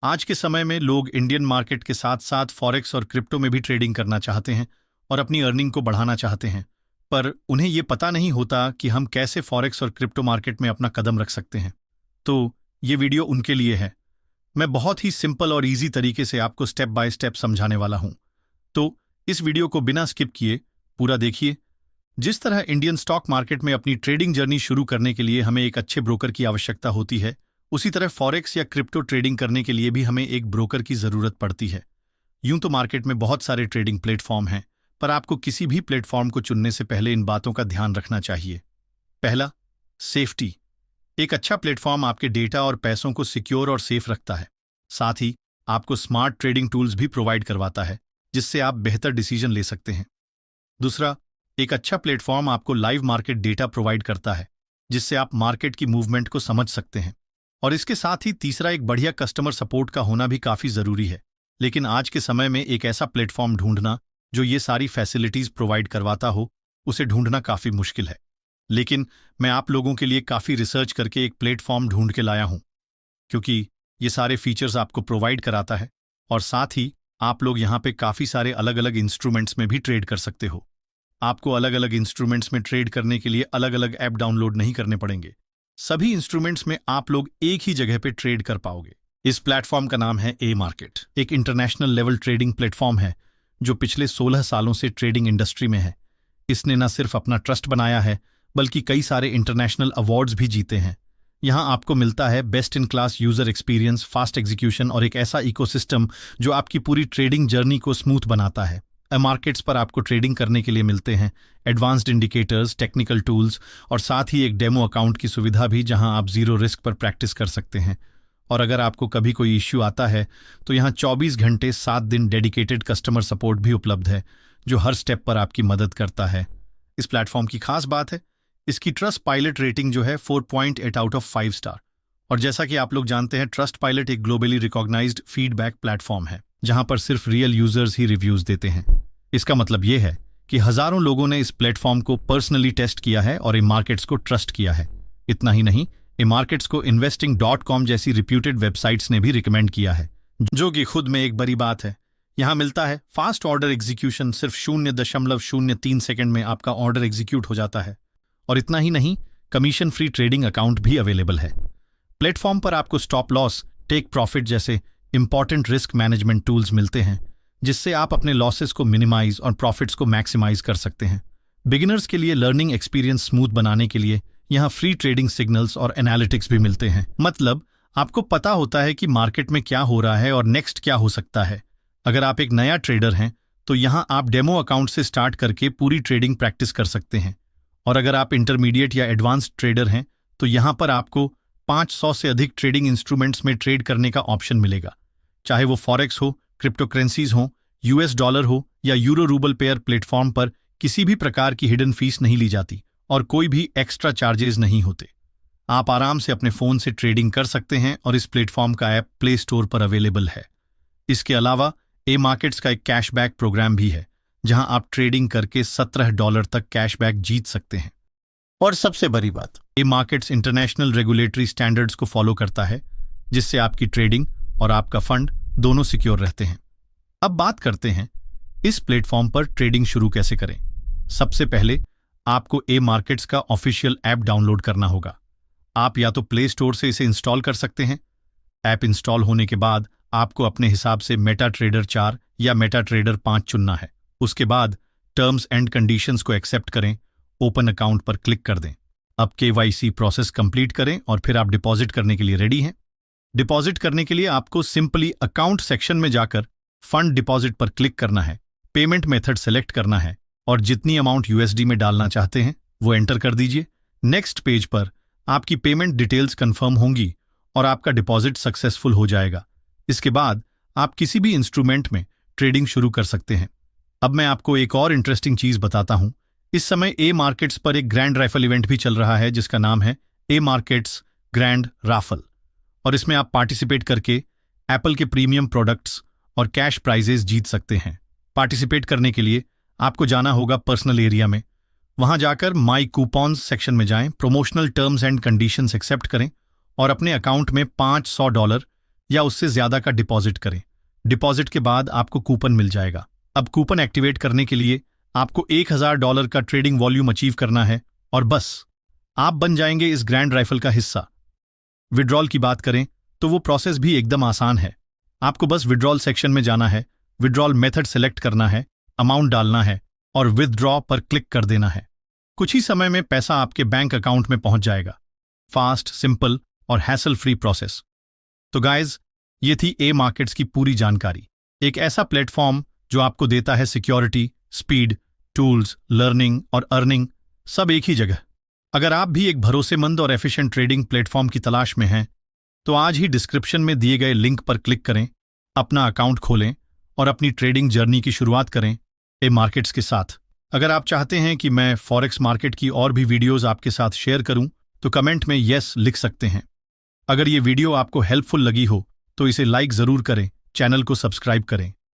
आज के समय में लोग इंडियन मार्केट के साथ साथ फॉरेक्स और क्रिप्टो में भी ट्रेडिंग करना चाहते हैं और अपनी अर्निंग को बढ़ाना चाहते हैं, पर उन्हें ये पता नहीं होता कि हम कैसे फॉरेक्स और क्रिप्टो मार्केट में अपना कदम रख सकते हैं। तो ये वीडियो उनके लिए है। मैं बहुत ही सिंपल और इजी तरीके से आपको स्टेप बाय स्टेप समझाने वाला हूं, तो इस वीडियो को बिना स्किप किए पूरा देखिए। जिस तरह इंडियन स्टॉक मार्केट में अपनी ट्रेडिंग जर्नी शुरू करने के लिए हमें एक अच्छे ब्रोकर की आवश्यकता होती है, उसी तरह फॉरेक्स या क्रिप्टो ट्रेडिंग करने के लिए भी हमें एक ब्रोकर की जरूरत पड़ती है। यूं तो मार्केट में बहुत सारे ट्रेडिंग प्लेटफॉर्म हैं, पर आपको किसी भी प्लेटफॉर्म को चुनने से पहले इन बातों का ध्यान रखना चाहिए। पहला, सेफ्टी। एक अच्छा प्लेटफॉर्म आपके डेटा और पैसों को सिक्योर और सेफ रखता है। साथ ही आपको स्मार्ट ट्रेडिंग टूल्स भी प्रोवाइड करवाता है, जिससे आप बेहतर डिसीजन ले सकते हैं। दूसरा, एक अच्छा प्लेटफॉर्म आपको लाइव मार्केट डेटा प्रोवाइड करता है, जिससे आप मार्केट की मूवमेंट को समझ सकते हैं। और इसके साथ ही तीसरा, एक बढ़िया कस्टमर सपोर्ट का होना भी काफी जरूरी है। लेकिन आज के समय में एक ऐसा प्लेटफॉर्म ढूंढना जो ये सारी फैसिलिटीज प्रोवाइड करवाता हो, उसे ढूंढना काफी मुश्किल है। लेकिन मैं आप लोगों के लिए काफी रिसर्च करके एक प्लेटफॉर्म ढूंढ के लाया हूं, क्योंकि ये सारे फीचर्स आपको प्रोवाइड कराता है और साथ ही आप लोग यहाँ पे काफी सारे अलग अलग इंस्ट्रूमेंट्स में भी ट्रेड कर सकते हो। आपको अलग अलग इंस्ट्रूमेंट्स में ट्रेड करने के लिए अलग अलग ऐप डाउनलोड नहीं करने पड़ेंगे। सभी इंस्ट्रूमेंट्स में आप लोग एक ही जगह पे ट्रेड कर पाओगे। इस प्लेटफॉर्म का नाम है ए मार्केट। एक इंटरनेशनल लेवल ट्रेडिंग प्लेटफॉर्म है जो पिछले 16 सालों से ट्रेडिंग इंडस्ट्री में है। इसने न सिर्फ अपना ट्रस्ट बनाया है, बल्कि कई सारे इंटरनेशनल अवार्ड्स भी जीते हैं। यहाँ आपको मिलता है best in class user experience, fast execution और एक ऐसा इकोसिस्टम जो आपकी पूरी ट्रेडिंग जर्नी को स्मूथ बनाता है। मार्केट्स पर आपको ट्रेडिंग करने के लिए मिलते हैं एडवांस्ड इंडिकेटर्स, टेक्निकल टूल्स और साथ ही एक डेमो अकाउंट की सुविधा भी, जहां आप जीरो रिस्क पर प्रैक्टिस कर सकते हैं। और अगर आपको कभी कोई इश्यू आता है तो यहाँ 24 घंटे 7 दिन डेडिकेटेड कस्टमर सपोर्ट भी उपलब्ध है, जो हर स्टेप पर आपकी मदद करता है। इस प्लेटफॉर्म की खास बात है इसकी ट्रस्ट पायलट रेटिंग जो है 4.8 आउट ऑफ 5 स्टार। और जैसा कि आप लोग जानते हैं, ट्रस्ट पायलट एक ग्लोबली रिकॉग्नाइज्ड फीडबैक प्लेटफॉर्म है, जहां पर सिर्फ रियल यूजर्स ही रिव्यूज देते हैं। इसका मतलब यह है कि हजारों लोगों ने इस प्लेटफॉर्म को पर्सनली टेस्ट किया है और मार्केट्स को ट्रस्ट किया है। इतना ही नहीं, मार्केट्स को investing.com जैसी रिप्यूटेड वेबसाइट्स ने भी रिकमेंड किया है, जो कि खुद में एक बड़ी बात है। यहां मिलता है फास्ट ऑर्डर एग्जीक्यूशन, सिर्फ 0.03 सेकंड में आपका ऑर्डर एग्जीक्यूट हो जाता है। और इतना ही नहीं, कमीशन फ्री ट्रेडिंग अकाउंट भी अवेलेबल है। प्लेटफॉर्म पर आपको स्टॉप लॉस, टेक प्रॉफिट जैसे इंपॉर्टेंट रिस्क मैनेजमेंट टूल्स मिलते हैं, जिससे आप अपने लॉसेस को मिनिमाइज और प्रॉफिट्स को मैक्सिमाइज कर सकते हैं। बिगिनर्स के लिए लर्निंग एक्सपीरियंस स्मूथ बनाने के लिए यहाँ फ्री ट्रेडिंग सिग्नल्स और एनालिटिक्स भी मिलते हैं। मतलब आपको पता होता है कि मार्केट में क्या हो रहा है और नेक्स्ट क्या हो सकता है। अगर आप एक नया ट्रेडर हैं तो यहाँ आप डेमो अकाउंट से स्टार्ट करके पूरी ट्रेडिंग प्रैक्टिस कर सकते हैं। और अगर आप इंटरमीडिएट या एडवांस्ड ट्रेडर हैं तो यहाँ पर आपको 500 से अधिक ट्रेडिंग इंस्ट्रूमेंट्स में ट्रेड करने का ऑप्शन मिलेगा, चाहे वो फॉरेक्स हो, क्रिप्टो करेंसीज हो, यूएस डॉलर हो या यूरो रूबल पेयर। प्लेटफॉर्म पर किसी भी प्रकार की हिडन फीस नहीं ली जाती और कोई भी एक्स्ट्रा चार्जेस नहीं होते। आप आराम से अपने फोन से ट्रेडिंग कर सकते हैं और इस प्लेटफॉर्म का ऐप प्ले स्टोर पर अवेलेबल है। इसके अलावा ए मार्केट्स का एक कैशबैक प्रोग्राम भी है, जहां आप ट्रेडिंग करके $17 तक कैशबैक जीत सकते हैं। और सबसे बड़ी बात, ए मार्केट्स इंटरनेशनल रेगुलेटरी स्टैंडर्ड्स को फॉलो करता है, जिससे आपकी ट्रेडिंग और आपका फंड दोनों सिक्योर रहते हैं। अब बात करते हैं इस प्लेटफॉर्म पर ट्रेडिंग शुरू कैसे करें। सबसे पहले आपको ए मार्केट्स का ऑफिशियल ऐप डाउनलोड करना होगा। आप या तो प्ले स्टोर से इसे इंस्टॉल कर सकते हैं। ऐप इंस्टॉल होने के बाद आपको अपने हिसाब से मेटा ट्रेडर 4 या मेटा ट्रेडर 5 चुनना है। उसके बाद टर्म्स एंड कंडीशंस को एक्सेप्ट करें, ओपन अकाउंट पर क्लिक कर दें। अब KYC प्रोसेस कंप्लीट करें और फिर आप डिपॉजिट करने के लिए रेडी हैं। डिपॉजिट करने के लिए आपको सिंपली अकाउंट सेक्शन में जाकर फंड डिपॉजिट पर क्लिक करना है, पेमेंट मेथड सेलेक्ट करना है और जितनी अमाउंट USD में डालना चाहते हैं वो एंटर कर दीजिए। नेक्स्ट पेज पर आपकी पेमेंट डिटेल्स कंफर्म होंगी और आपका डिपॉजिट सक्सेसफुल हो जाएगा। इसके बाद आप किसी भी इंस्ट्रूमेंट में ट्रेडिंग शुरू कर सकते हैं। अब मैं आपको एक और इंटरेस्टिंग चीज बताता हूं। इस समय ए मार्केट्स पर एक ग्रैंड राइफल इवेंट भी चल रहा है, जिसका नाम है ए मार्केट्स ग्रैंड राफल। और इसमें आप पार्टिसिपेट करके एप्पल के प्रीमियम प्रोडक्ट्स और कैश प्राइजेस जीत सकते हैं। पार्टिसिपेट करने के लिए आपको जाना होगा पर्सनल एरिया में। वहां जाकर माई कूपन्स सेक्शन में जाएं, promotional terms and conditions accept करें और अपने अकाउंट में $500 या उससे ज्यादा का डिपॉजिट करें। डिपॉजिट के बाद आपको कूपन मिल जाएगा। अब कूपन एक्टिवेट करने के लिए आपको $1000 का ट्रेडिंग वॉल्यूम अचीव करना है और बस आप बन जाएंगे इस ग्रैंड राइफल का हिस्सा। विड्रॉल की बात करें तो वो प्रोसेस भी एकदम आसान है। आपको बस विड्रॉल सेक्शन में जाना है, विड्रॉल मेथड सेलेक्ट करना है, अमाउंट डालना है और विथड्रॉ पर क्लिक कर देना है। कुछ ही समय में पैसा आपके बैंक अकाउंट में पहुंच जाएगा। फास्ट, सिंपल और हैसल फ्री प्रोसेस। तो गाइज, ये थी ए मार्केट्स की पूरी जानकारी। एक ऐसा प्लेटफॉर्म जो आपको देता है सिक्योरिटी, स्पीड, टूल्स, लर्निंग और अर्निंग सब एक ही जगह। अगर आप भी एक भरोसेमंद और एफिशिएंट ट्रेडिंग प्लेटफॉर्म की तलाश में हैं तो आज ही डिस्क्रिप्शन में दिए गए लिंक पर क्लिक करें, अपना अकाउंट खोलें और अपनी ट्रेडिंग जर्नी की शुरुआत करें ए मार्केट्स के साथ। अगर आप चाहते हैं कि मैं फॉरेक्स मार्केट की और भी वीडियोस आपके साथ शेयर करूं तो कमेंट में यस लिख सकते हैं। अगर ये वीडियो आपको हेल्पफुल लगी हो तो इसे लाइक जरूर करें, चैनल को सब्सक्राइब करें।